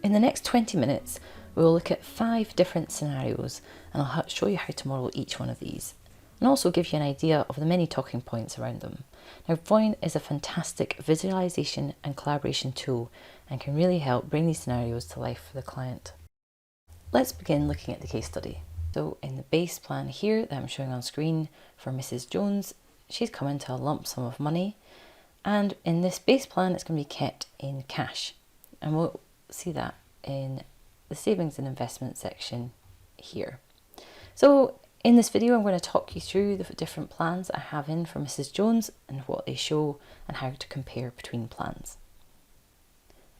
In the next 20 minutes, we will look at 5 different scenarios and I'll show you how to model each one of these and also give you an idea of the many talking points around them. Now, Voyant is a fantastic visualization and collaboration tool and can really help bring these scenarios to life for the client. Let's begin looking at the case study. So in the base plan here that I'm showing on screen for Mrs. Jones, she's come into a lump sum of money, and in this base plan it's going to be kept in cash, and we'll see that in the savings and investment section here. So in this video I'm going to talk you through the different plans I have in for Mrs. Jones and what they show and how to compare between plans.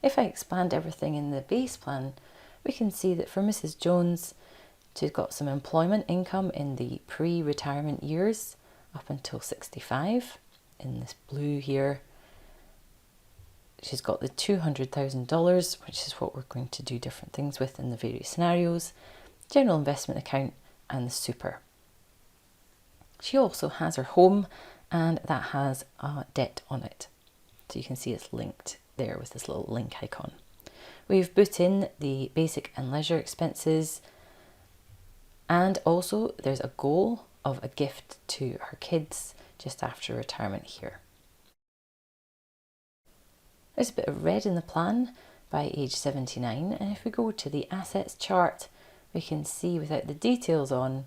If I expand everything in the base plan, we can see that for Mrs. Jones, she's got some employment income in the pre-retirement years up until 65 in this blue here. She's got the $200,000, which is what we're going to do different things with in the various scenarios, general investment account and the super. She also has her home and that has a debt on it. So you can see it's linked there with this little link icon. We've put in the basic and leisure expenses, and also there's a goal of a gift to her kids just after retirement here. There's a bit of red in the plan by age 79, and if we go to the assets chart, we can see without the details on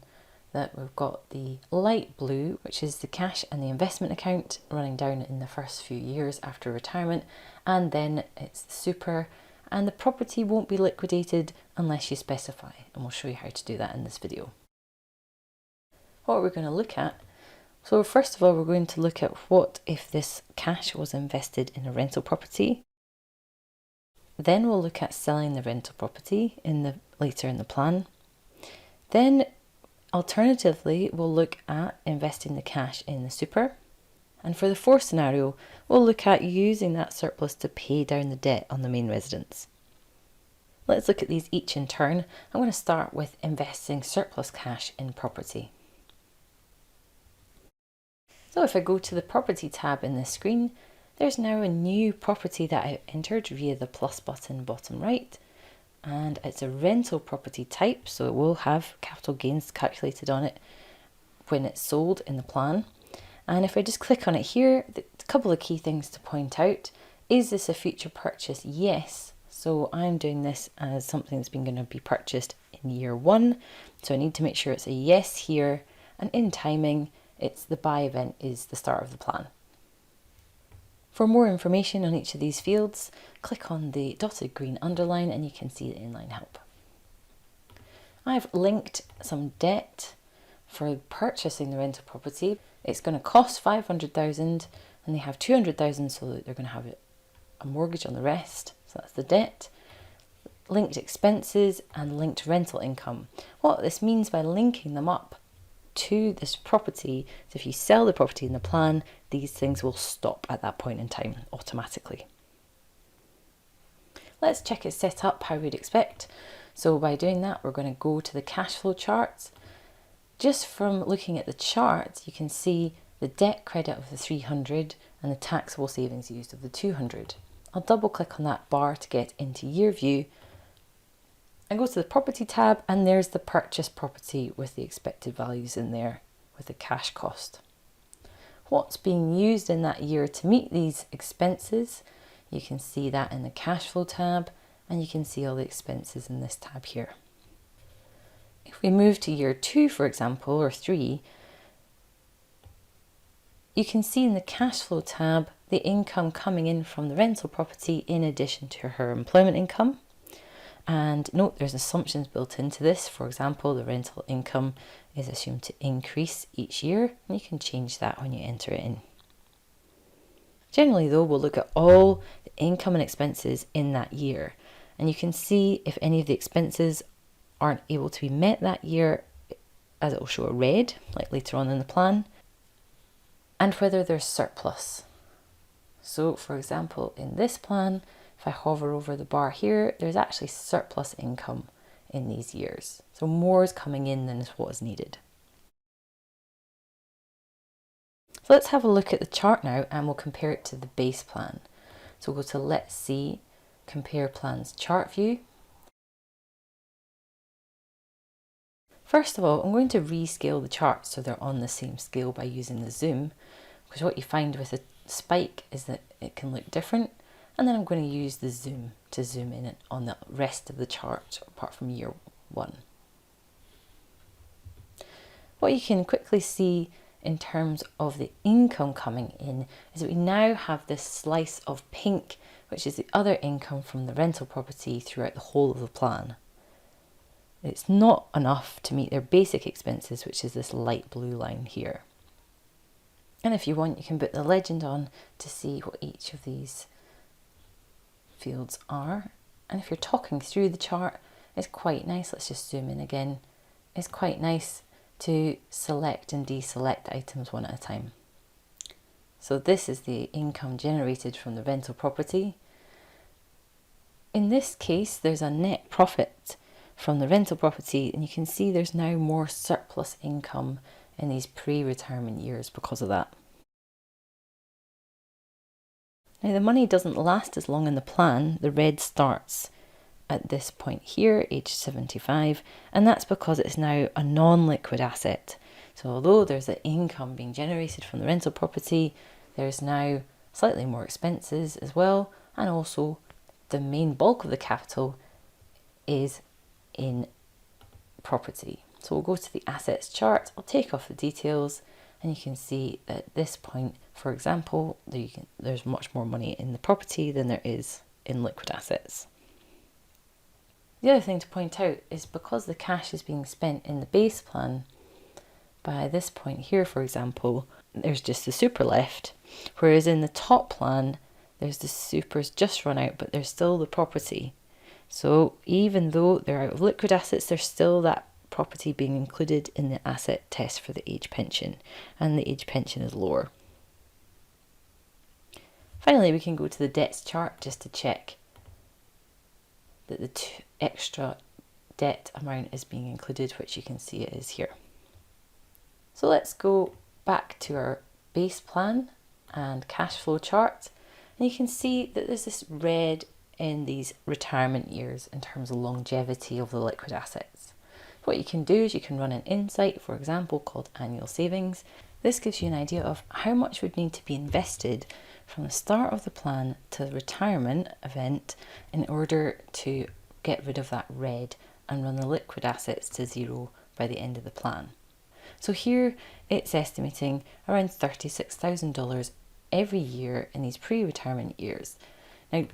that we've got the light blue, which is the cash and the investment account running down in the first few years after retirement, and then it's the super, and the property won't be liquidated unless you specify, and we'll show you how to do that in this video. What we're going to look at, so first of all we're going to look at what if this cash was invested in a rental property. Then we'll look at selling the rental property later in the plan. Then alternatively we'll look at investing the cash in the super. And for the fourth scenario, we'll look at using that surplus to pay down the debt on the main residence. Let's look at these each in turn. I'm going to start with investing surplus cash in property. So if I go to the property tab in this screen, there's now a new property that I've entered via the plus button bottom right. And it's a rental property type, so it will have capital gains calculated on it when it's sold in the plan. And if I just click on it here, a couple of key things to point out. Is this a future purchase? Yes. So I'm doing this as something that's going to be purchased in year 1. So I need to make sure it's a yes here. And in timing, it's the buy event is the start of the plan. For more information on each of these fields, click on the dotted green underline and you can see the inline help. I've linked some debt for purchasing the rental property. It's going to cost $500,000 and they have $200,000, so that they're going to have a mortgage on the rest. So that's the debt. Linked expenses and linked rental income. What this means by linking them up to this property, so if you sell the property in the plan, these things will stop at that point in time automatically. Let's check it's set up how we'd expect. So by doing that, we're going to go to the cash flow charts. Just from looking at the chart, you can see the debt credit of the 300 and the taxable savings used of the 200. I'll double click on that bar to get into year view and go to the property tab, and there's the purchase property with the expected values in there with the cash cost. What's being used in that year to meet these expenses, you can see that in the cash flow tab, and you can see all the expenses in this tab here. If we move to year 2, for example, or 3, you can see in the cash flow tab the income coming in from the rental property in addition to her employment income. And note there's assumptions built into this. For example, the rental income is assumed to increase each year, and you can change that when you enter it in. Generally though, we'll look at all the income and expenses in that year, and you can see if any of the expenses aren't able to be met that year, as it will show a red, like later on in the plan, and whether there's surplus. So for example, in this plan, if I hover over the bar here, there's actually surplus income in these years. So more is coming in than is what is needed. So let's have a look at the chart now and we'll compare it to the base plan. So we'll go to Let's See, compare plans chart view. First of all, I'm going to rescale the charts so they're on the same scale by using the zoom, because what you find with a spike is that it can look different. And then I'm going to use the zoom to zoom in on the rest of the chart apart from year 1. What you can quickly see in terms of the income coming in is that we now have this slice of pink, which is the other income from the rental property throughout the whole of the plan. It's not enough to meet their basic expenses, which is this light blue line here. And if you want, you can put the legend on to see what each of these fields are. And if you're talking through the chart, it's quite nice. Let's just zoom in again. It's quite nice to select and deselect items one at a time. So this is the income generated from the rental property. In this case, there's a net profit from the rental property, and you can see there's now more surplus income in these pre-retirement years because of that. Now the money doesn't last as long in the plan. The red starts at this point here, age 75, and that's because it's now a non-liquid asset. So although there's the income being generated from the rental property, there's now slightly more expenses as well, and also the main bulk of the capital is in property. So we'll go to the assets chart. I'll take off the details, and you can see that at this point, for example, there's much more money in the property than there is in liquid assets. The other thing to point out is because the cash is being spent in the base plan, by this point here, for example, there's just the super left, whereas in the top plan, there's the supers just run out, but there's still the property. So even though they're out of liquid assets, there's still that property being included in the asset test for the age pension, and the age pension is lower. Finally, we can go to the debts chart just to check that the extra debt amount is being included, which you can see it is here. So let's go back to our base plan and cash flow chart, and you can see that there's this red in these retirement years in terms of longevity of the liquid assets. What you can do is you can run an insight, for example, called annual savings. This gives you an idea of how much would need to be invested from the start of the plan to the retirement event in order to get rid of that red and run the liquid assets to zero by the end of the plan. So here it's estimating around $36,000 every year in these pre-retirement years. Now,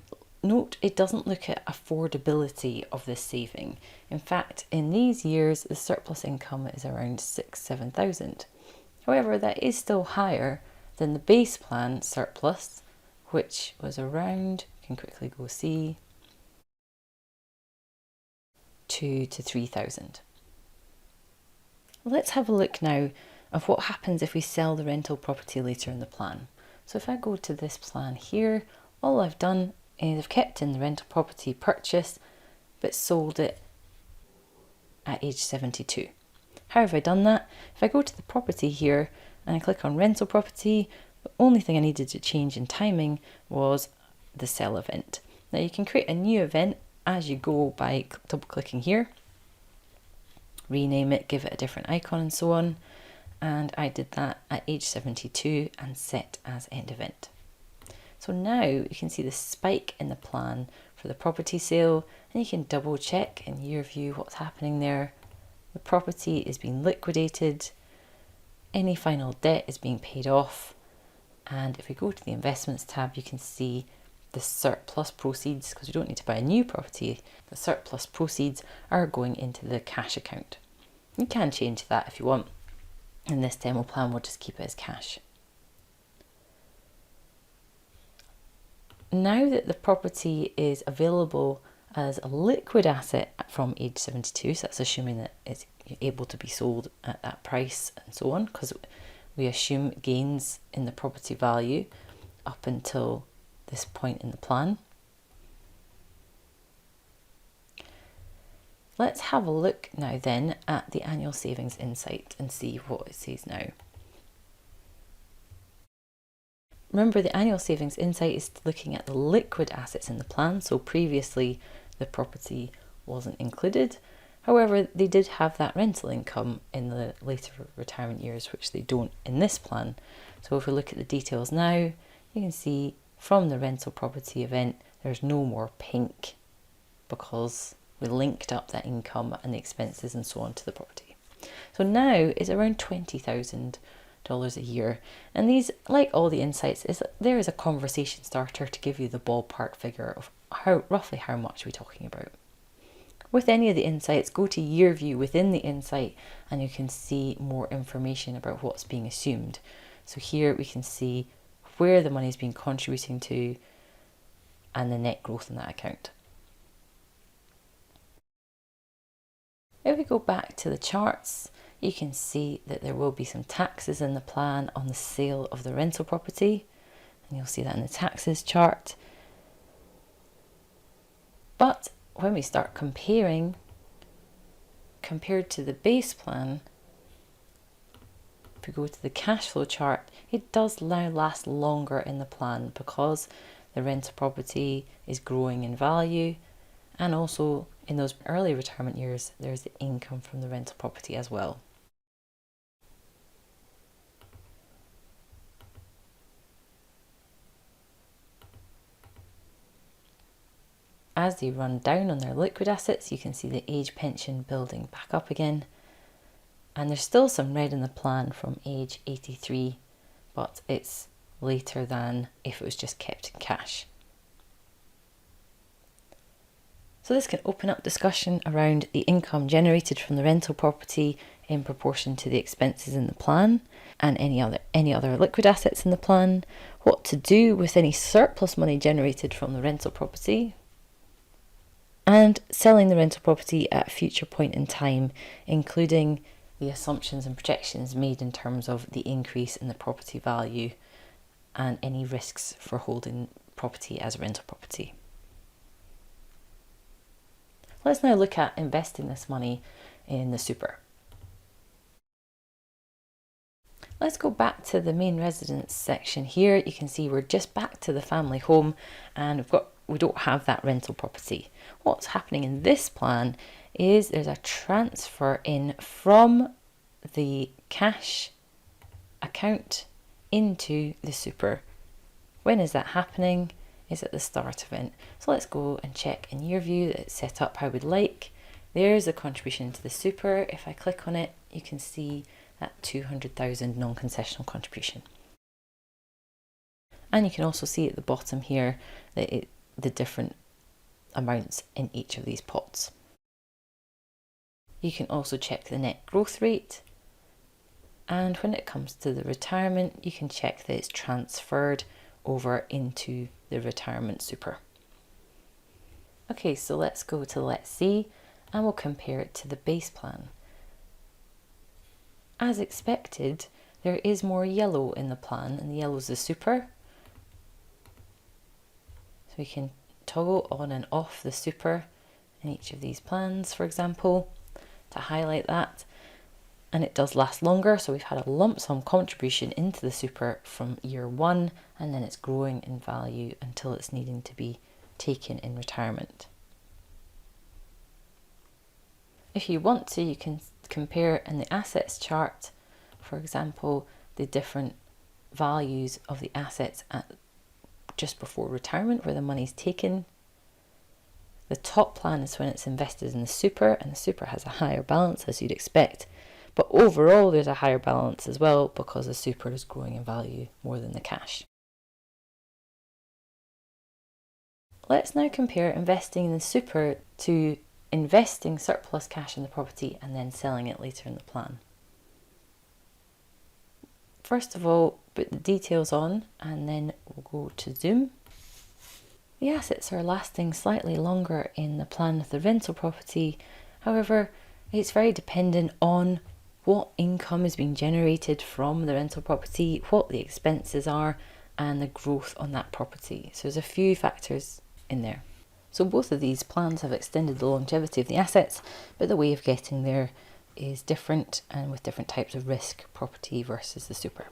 note it doesn't look at affordability of this saving. In fact, in these years, the surplus income is around $7,000. However, that is still higher than the base plan surplus, which was around, you can quickly go see, $2,000 to $3,000. Let's have a look now of what happens if we sell the rental property later in the plan. So if I go to this plan here, all I've done is I've kept in the rental property purchase, but sold it at age 72. How have I done that? If I go to the property here and I click on rental property, the only thing I needed to change in timing was the sell event. Now you can create a new event as you go by double clicking here, rename it, give it a different icon and so on. And I did that at age 72 and set as end event. So now you can see the spike in the plan for the property sale, and you can double check in year view what's happening there. The property is being liquidated, any final debt is being paid off, and if we go to the investments tab, you can see the surplus proceeds, because we don't need to buy a new property. The surplus proceeds are going into the cash account. You can change that if you want. In this demo plan, we'll just keep it as cash. Now that the property is available as a liquid asset from age 72, so that's assuming that it's able to be sold at that price and so on, because we assume gains in the property value up until this point in the plan. Let's have a look now then at the annual savings insight and see what it says now. Remember, the annual savings insight is looking at the liquid assets in the plan, so previously the property wasn't included. However, they did have that rental income in the later retirement years, which they don't in this plan. So if we look at the details now, you can see from the rental property event, there's no more pink because we linked up that income and the expenses and so on to the property. So now it's around $20,000 a year. And these, like all the insights, there is a conversation starter to give you the ballpark figure of roughly how much we're talking about. With any of the insights, go to year view within the insight and you can see more information about what's being assumed. So here we can see where the money is being contributing to and the net growth in that account. If we go back to the charts, you can see that there will be some taxes in the plan on the sale of the rental property, and you'll see that in the taxes chart. But when we start compared to the base plan, if we go to the cash flow chart, it does now last longer in the plan because the rental property is growing in value, and also in those early retirement years, there's the income from the rental property as well. As they run down on their liquid assets, you can see the age pension building back up again. And there's still some red in the plan from age 83, but it's later than if it was just kept in cash. So this can open up discussion around the income generated from the rental property in proportion to the expenses in the plan and any other liquid assets in the plan, what to do with any surplus money generated from the rental property, and selling the rental property at a future point in time, including the assumptions and projections made in terms of the increase in the property value and any risks for holding property as a rental property. Let's now look at investing this money in the super. Let's go back to the main residence section here. You can see we're just back to the family home and we don't have that rental property. What's happening in this plan is there's a transfer in from the cash account into the super. When is that happening? Is at the start event. So let's go and check in year view that it's set up how we'd like. There's the contribution to the super. If I click on it, you can see that 200,000 non-concessional contribution. And you can also see at the bottom here that the different amounts in each of these pots. You can also check the net growth rate, and when it comes to the retirement, you can check that it's transferred over into the retirement super. Okay, so let's go to Let's See and we'll compare it to the base plan. As expected, there is more yellow in the plan, and the yellow is the super. So we can toggle on and off the super in each of these plans, for example, to highlight that. And it does last longer, so we've had a lump sum contribution into the super from year one, and then it's growing in value until it's needing to be taken in retirement. If you want to, you can compare in the assets chart, for example, the different values of the assets at just before retirement where the money's taken. The top plan is when it's invested in the super, and the super has a higher balance as you'd expect. But overall, there's a higher balance as well because the super is growing in value more than the cash. Let's now compare investing in the super to investing surplus cash in the property and then selling it later in the plan. First of all, put the details on and then we'll go to zoom. The assets are lasting slightly longer in the plan of the rental property. However, it's very dependent on what income is being generated from the rental property, what the expenses are, and the growth on that property. So there's a few factors in there. So both of these plans have extended the longevity of the assets, but the way of getting there is different and with different types of risk, property versus the super.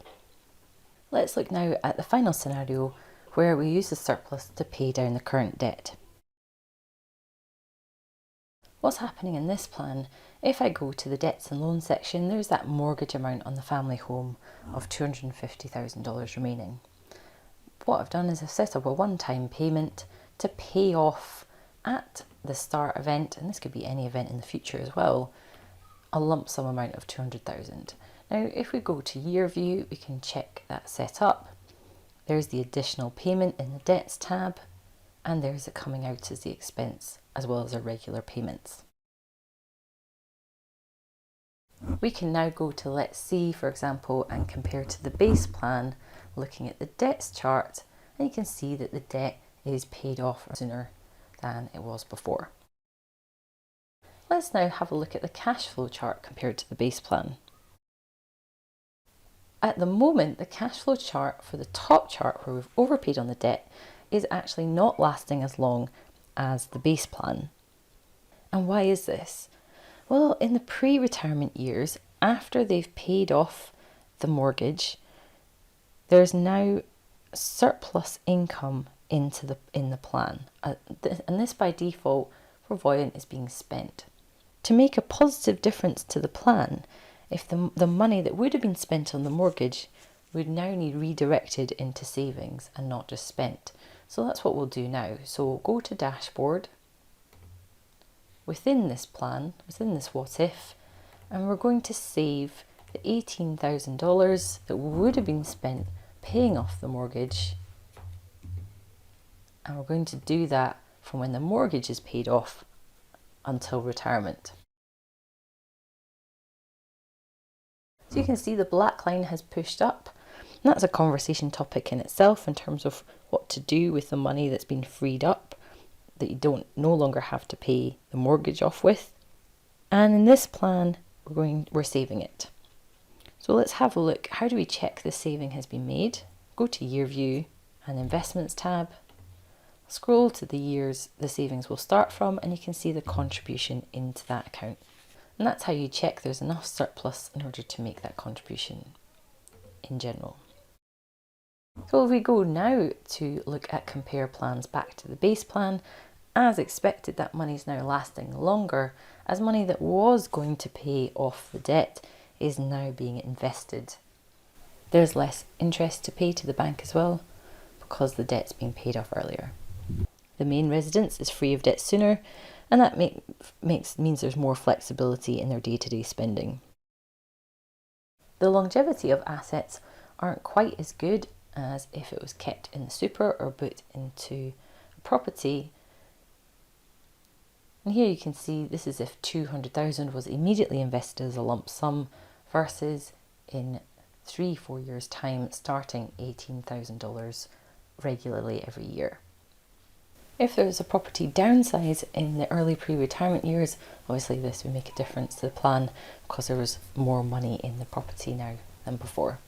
Let's look now at the final scenario where we use the surplus to pay down the current debt. What's happening in this plan? If I go to the debts and loans section, there's that mortgage amount on the family home of $250,000 remaining. What I've done is I've set up a one-time payment to pay off at the start event, and this could be any event in the future as well, a lump sum amount of $200,000. Now, if we go to year view, we can check that set up. There's the additional payment in the debts tab, and there's it coming out as the expense, as well as our regular payments. We can now go to Let's See, for example, and compare to the base plan, looking at the debts chart, and you can see that the debt is paid off sooner than it was before. Let's now have a look at the cash flow chart compared to the base plan. At the moment, the cash flow chart for the top chart, where we've overpaid on the debt, is actually not lasting as long as the base plan. And why is this? Well, in the pre-retirement years, after they've paid off the mortgage, there's now surplus income in the plan, and this by default for Voyant is being spent. To make a positive difference to the plan, if the money that would have been spent on the mortgage would now need redirected into savings and not just spent. So that's what we'll do now. So we'll go to dashboard within this plan, within this what if, and we're going to save the $18,000 that would have been spent paying off the mortgage, and we're going to do that from when the mortgage is paid off until retirement. So you can see the black line has pushed up, and that's a conversation topic in itself in terms of what to do with the money that's been freed up that you no longer have to pay the mortgage off with. And in this plan, we're saving it. So let's have a look. How do we check the saving has been made? Go to year view and investments tab. Scroll to the years the savings will start from, and you can see the contribution into that account. And that's how you check there's enough surplus in order to make that contribution in general. So if we go now to look at compare plans back to the base plan, as expected, that money is now lasting longer, as money that was going to pay off the debt is now being invested. There's less interest to pay to the bank as well, because the debt's been paid off earlier. The main residence is free of debt sooner, and that means there's more flexibility in their day-to-day spending. The longevity of assets aren't quite as good as if it was kept in the super or put into a property. And here you can see this is if $200,000 was immediately invested as a lump sum versus in 3-4 years time starting $18,000 regularly every year. If there's a property downsize in the early pre-retirement years, obviously this would make a difference to the plan because there was more money in the property now than before.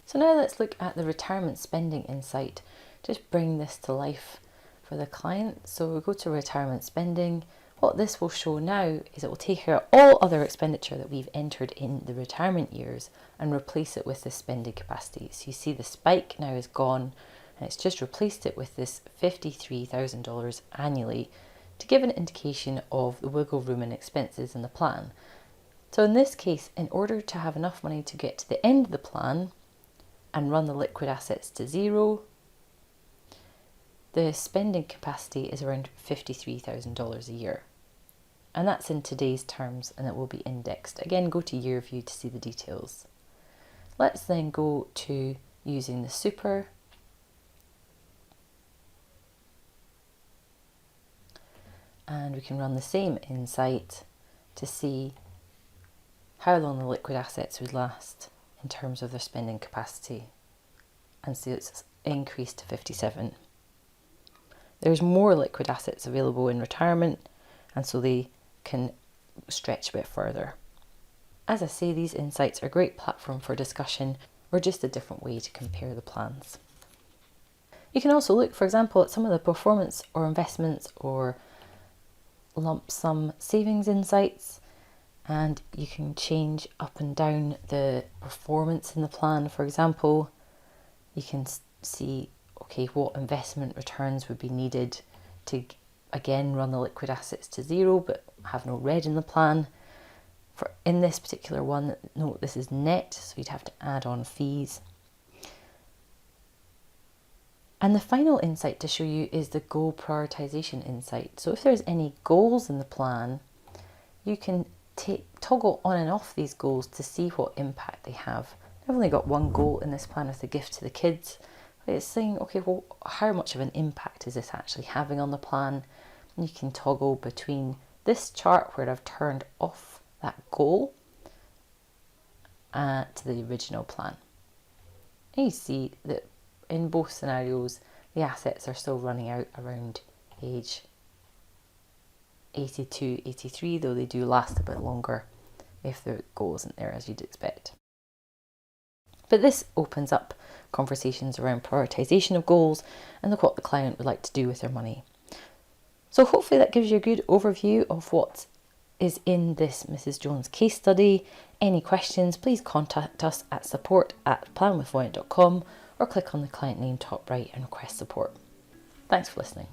So now let's look at the retirement spending insight. Just bring this to life for the client. So we go to retirement spending. What this will show now is it will take out all other expenditure that we've entered in the retirement years and replace it with the spending capacity. So you see the spike now is gone, and it's just replaced it with this $53,000 annually to give an indication of the wiggle room and expenses in the plan. So in this case, in order to have enough money to get to the end of the plan and run the liquid assets to zero, the spending capacity is around $53,000 a year. And that's in today's terms, and it will be indexed. Again, go to year view to see the details. Let's then go to using the super. And we can run the same insight to see how long the liquid assets would last in terms of their spending capacity. And see it's increased to 57. There's more liquid assets available in retirement, and so they can stretch a bit further. As I say, these insights are a great platform for discussion or just a different way to compare the plans. You can also look, for example, at some of the performance or investments or lump sum savings insights, and you can change up and down the performance in the plan. For example, You can see, okay, what investment returns would be needed to again run the liquid assets to zero but have no red in the plan. In this particular one, note this is net, so you'd have to add on fees. And the final insight to show you is the goal prioritization insight. So if there's any goals in the plan, you can toggle on and off these goals to see what impact they have. I've only got one goal in this plan with the gift to the kids, but it's saying, okay, well, how much of an impact is this actually having on the plan? And you can toggle between this chart where I've turned off that goal to the original plan. And you see that in both scenarios, the assets are still running out around age 82, 83, though they do last a bit longer if the goal isn't there as you'd expect. But this opens up conversations around prioritisation of goals and what the client would like to do with their money. So hopefully that gives you a good overview of what is in this Mrs. Jones case study. Any questions, please contact us at support@planwithvoyant.com or click on the client name top right and request support. Thanks for listening.